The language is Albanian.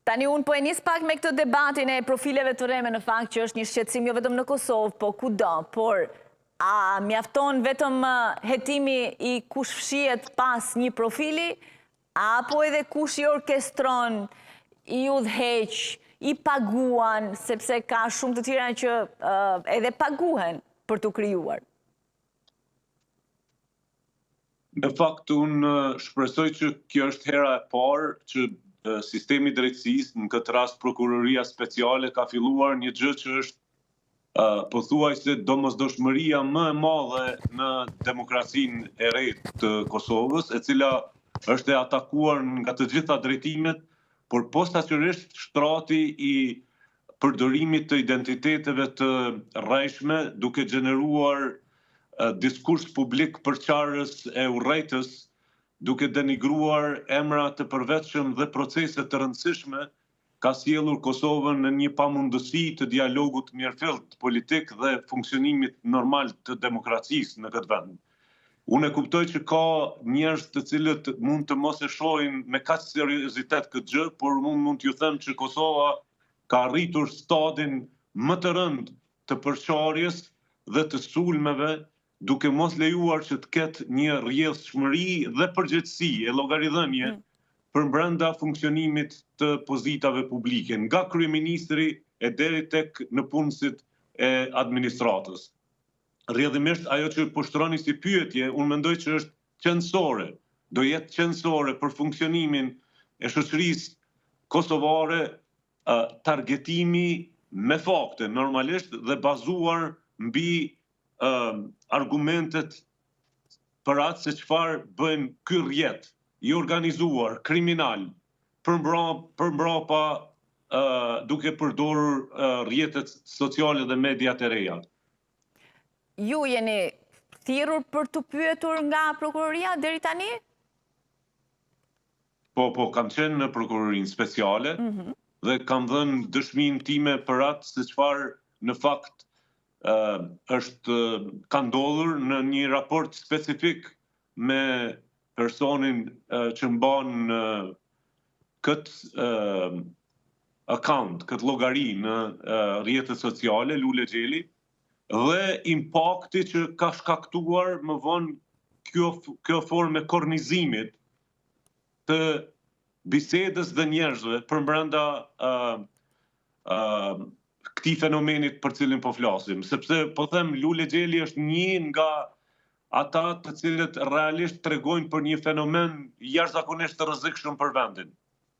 Tani unë po e nis pak me këtë debatin e profileve të reme, në fakt që është një shqetësim jo vetëm në Kosovë, po kudo, por a mjafton vetëm hetimi i kush fshihet pas një profili, apo edhe kush i orkestron, i udhëheq, i paguan, sepse ka shumë të tjera që edhe paguhen për të krijuar. Në fakt, unë shpresoj që kjo është hera e parë që sistemi drejtësisë, në këtë rast prokuroria speciale, ka filluar një gjë që është pothuajse domosdoshmëria më e madhe në demokracinë e re të Kosovës, e cila është e atakuar nga të gjitha drejtimet, por posaçërisht shtrati i përdorimit të identiteteve të rrejshme, duke gjeneruar diskurs publik përçarës e urrejtës, duke denigruar emra të përvetshëm dhe procese të rëndësishme, ka sjellur Kosovën në një pamundësi të dialogut mirëfillt politik dhe funksionimit normal të demokracisë në këtë vend. Unë e kuptoj që ka njerëz të cilët mund të mos e shohin me kaq seriozitet këtë gjë, por unë mund t'ju them që Kosova ka arritur stadin më të rënd të përçarjes dhe të sulmeve, duke mos lejuar që të ketë një rrjedhshmëri dhe përgjegjësi e llogaridhënie për brenda funksionimit të pozitave publike, nga kryeministri e deri tek nëpunësit e administratës. Rrjedhimisht ajo që po shtroni si pyetje, unë mendoj që është qendësore, do jetë qendësore për funksionimin e shoqërisë kosovare, targetimi me fakte normalisht dhe bazuar mbi argumentet për atë se çfarë bën ky rrjet i organizuar, kriminal, përmbrapa duke përdorur rrjetet sociale dhe mediat e reja. Ju jeni thirrur për të pyetur nga prokuroria deri tani? Po, kam qenë në prokurorinë speciale dhe kam dhënë dëshminë time për atë se çfarë në fakt ka ndodhur në një raport specifik me personin që mban këtë account, këtë llogari në rrjetet sociale, Lule Xheli, dhe impakti që ka shkaktuar më vonë kjo formë kornizimit të bisedës dhe njerëzve përbrenda këtij fenomenit për cilin po flasim, sepse po them Lule Xheli është një nga ata të cilët realisht tregojnë për një fenomen jashtëzakonisht të rrezikshëm për vendin.